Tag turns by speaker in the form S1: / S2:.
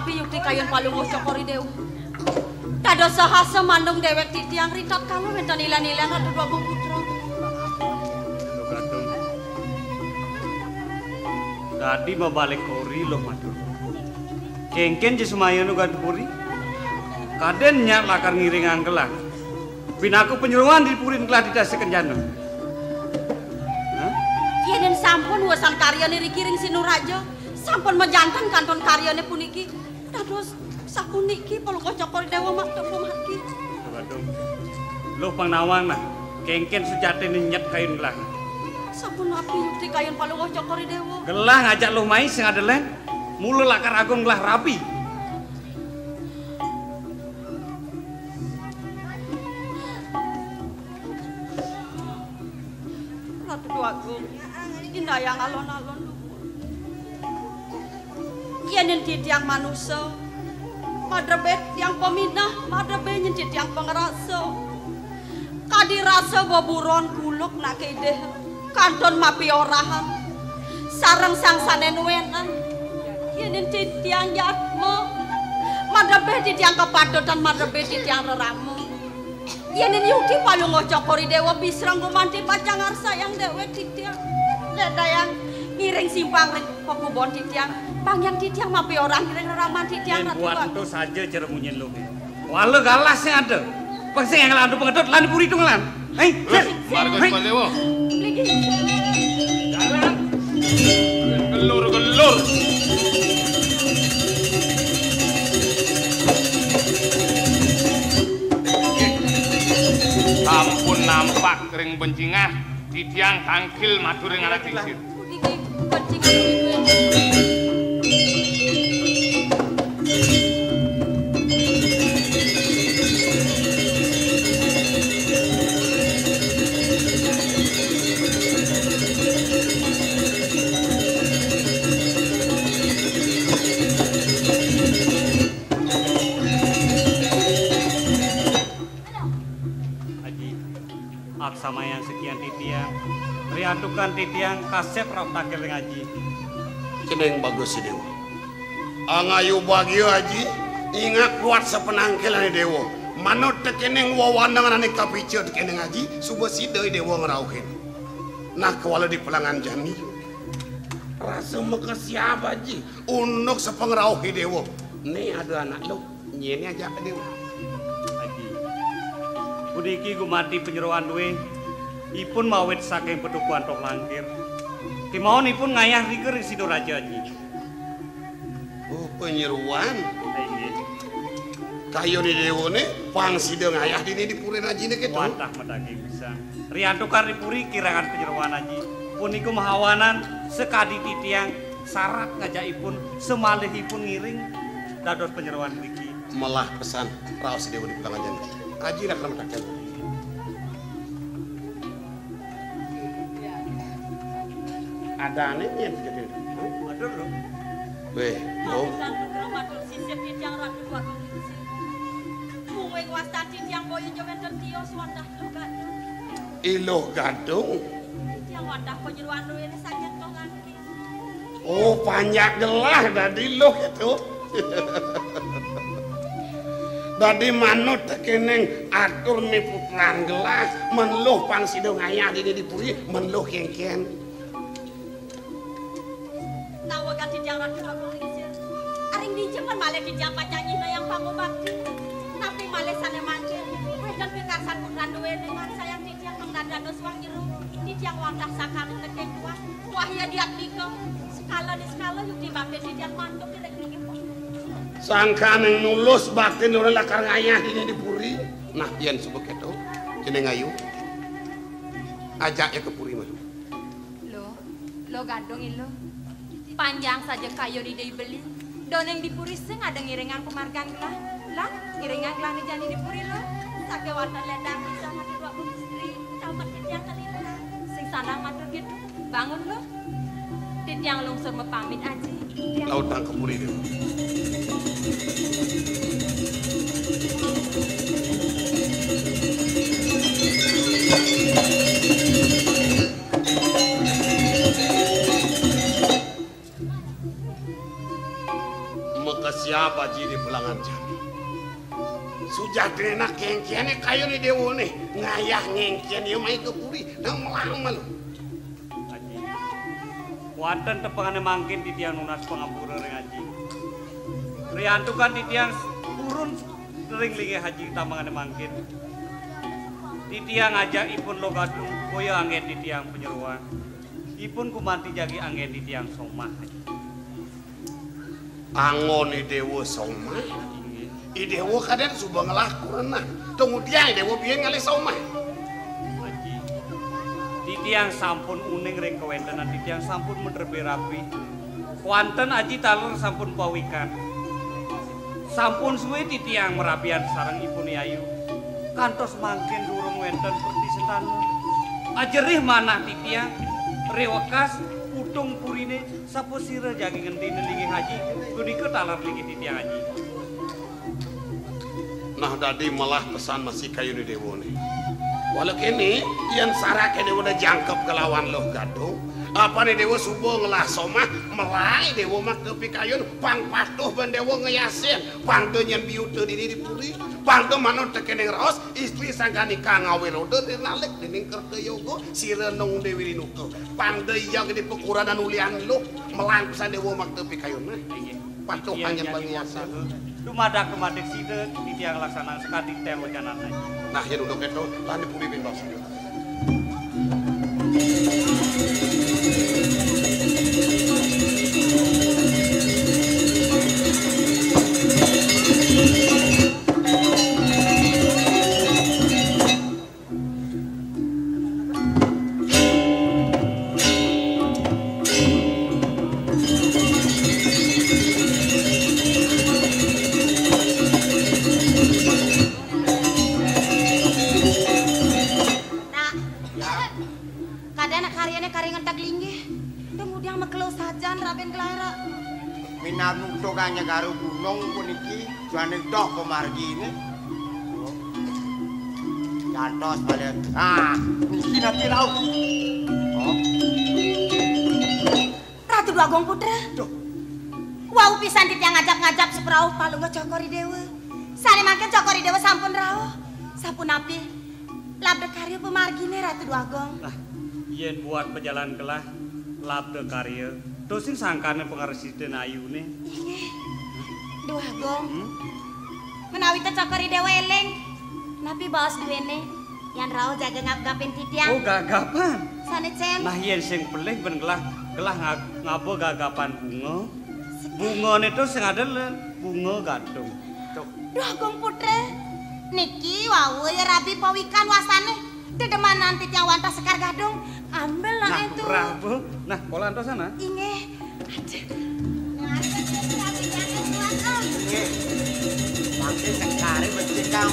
S1: api yukti kayun palungo cokori dewa. Kado sahasa mandung dewek titiang ritat kalau wenten ilan-ilan ada dua putra.
S2: Tadi mabalik kori lo matur. Kengken je sumaya nu puri. Kaden nyak lakar ngiring angkelah. Binaku penyeruan di purin kelah didaskan jana.
S1: Iya dan sampun wasan karyane rikiring Sinuraja. Sampun mejantan kanton karyane puniki. Dados sapuniki palunggo cokori dewa maktuk pemaki.
S2: Waduh. Lo pangnawang nah. Kengken sujate nyet kayun kelah.
S1: Sampun api yukti kayun palunggo cokori dewa.
S2: Gelah ngajak lo mai sing adelen. Mula lakar agung gelah rapi.
S1: Ratu Agung, indah yang alon-alon. Yen tiang manusia, madrebet tiang peminah, madrebet nyentit tiang pengerasa. Kadi rasa boburon kuluk nak kedeh, kanton mapi orahan, sarang sang sanen wenan. Yen tiang jatmo, madrebet tiang kepadotan, madrebet tiang reramu. Yen yukti palungo cokori dewa bisrang gumanti pacangar sayang dewek titiang. Ledayang ngiring simpang pekubon titiang. Bang yang titiang mapi orang ngiring reraman titiang.
S2: Buat itu saja cara munyin lo. Walau galasnya ada. Pasti yang ngelandu pengedot lan puri itu ngelan. Hei,
S3: Marga Dewa.
S1: Lagi.
S2: Jalan.
S3: Gelur. Sampun nampak kering bencingah titiang tangkil matur ing anak isir.
S1: Iki kencing
S2: sama yang sekian titiang riantukan titiang kasep rap takir ngaji
S4: ceneng bagus si dewa angayu bagi haji ingat kuat sepenangkilan dewa manut tekeneng wawandangan anik kapicer tekeneng haji subuh sidai dewa ngerauhin nah kewala di pelangan jani rasa meka siapa haji unuk sepengerauhi dewa nih ada anak lo nyeni aja dewa
S2: haji puniki gumati penyeruan duwe ipun mawet saking pedukuan tok langkir. Kemauan ipun ngayah riker Sinuraja haji.
S4: Oh penyeruan.
S2: Nggih.
S4: Kayu di dewone pang sidang ngayah dini dipurin haji nih gitu.
S2: Wadah medagi bisa. Riantukar dipuri kirangan penyeruan haji. Puniku mahawanan sekadi titiang syarat ngajakipun semalihipun ngiring dados penyeruan mriki.
S4: Malah pesan raos dewa di pelangan jani. Haji nak lemetakan. Ada anehnya jadi.
S2: Aduh lho.
S4: Weh, yo.
S1: matur sisip titiang Ratu Agung isi. Mungwing wastan titiang boyo jomen tertios wadah lo gadung.
S4: Iloh gadung.
S1: Titiang wadah penyeruan lu ini sakit kok nganti.
S4: Oh, banyak gelah dadi loh itu. Dadi manut tekeneng atur nipu perang gelas menluh pang sidong ayah dini dipuri menluh kengken.
S1: Nawagan titiang Ratu Agung isi. Aring dijemen malih titiang pacanyina yang pangobakti. Napi malih sane mangkir. Wedan pikarsan putra duwe dengan sayang titiang mengdandanos wang jeru. Titiang wadah sakang tekeng kuat. Wahya diak diko. Skala di skala yuk dibakti titiang manduk direk niki.
S4: Sangka neng nulus bakti nurul lakar ngayah dini dipuri. Nah, yen sebut itu jeneng ayu. Ajaknya ke puri mah.
S5: Lo gandong lo. Panjang saja kayu di beli. Doneng dipuri sing ada ngiringan pemargang lah. Lah, ngiringan gelah ni jani dipuri lo.
S1: Sake warna ledang bisa mati dua istri. Camat titiang kelila.
S5: Sing sandang matur gitu. Bangun lo. Titiang lungsur mepamit aja.
S4: Lautang ke puri dia. siap aji di belangan jani. Sujadrena kengkiane kayo ni dewo nih ngayah ngengkian dia mai ke puri nang melang malu.
S2: Haji. Wonten tepangane mangkin di tiang nunas pangapura ring haji. Riantukan di tiang turun sering linge haji tamangane mangkin. Di tiang ajak ipun lo gadung koyo anggen di tiang penyeruan. Ipun kumanti jagi anggen di tiang somah.
S4: Angon ni dewo somah. Idewo kaden subang ngelakuan nah. Kemudian idewo biar ngalih somah.
S2: Haji. Titiang sampun uning ring kewentenan titiang sampun menerbe rapi. Kuanten aji talur sampun pawikan. Sampun suwe titiang merapian sarang ipun Ayu. Kantos mangkin durung wenten perti setan. Ajerih manah titiang rewakas utung purine sapu sira jagi ngentine lingi haji. Punika talar lingi titiang haji.
S4: Nah dadi malah pesan masih kayu di dewo nih. Walau kini yang sarah kini udah jangkep kelawan loh gadung. Apa nih dewo subuh ngelah somah melai dewo mak tepi kayun pang patuh ban dewo ngeyasin pang denyen biute di diri puri pang de manut tekening raos istri sanggani kangawirode di nalik dening kerte yogo sirenong dewi rinuko pang de yang di pekuran dan ulian lo melang pesan dewo mak tepi kayun nah patuh hanya bangiasa.
S2: Dumadak kemadik sida di tiang laksanaan sekali tiang wacanan haji.
S4: Nah ya duduk itu lani puri bin bangsa.
S6: Minanutokane karo gunung puniki jane tok pemargine. Cantos balik. Ah, niki nanti laut. Oh.
S7: Ratu Bagong Putra.
S6: Duh.
S7: Wau pisan titiang ngajap-ngajap seprauh palungga Cokori Dewa. Sane mangken Cokori Dewa sampun rawuh. Sampun api. Labde karya pemargine Ratu Bagong.
S2: Nah, yen buat pejalan kelah labde karya. Dosin sangkane pengaresiden Ayu nih.
S7: Inggih. Duh Agong. Menawi teh Cokori Dewa eling. Napi baos duwene yang rawuh jaga ngap-ngapin titiang.
S2: Oh, gagapan.
S7: Sane cen.
S2: Nah, yen sing pelih ben kelah ngapa gagapan bunga. Bungane itu sing adelen bunga gadung.
S7: Duh Agong Putra. Niki wau ya rabi pawikan wasane. Dedemanan titiang wantah sekar gadung. Ambil lah
S2: nah,
S7: itu.
S2: Prabu. Nah, pola antos sana.
S7: Inggih. Aduh.
S6: Nggih. Mangke sekare becik kang.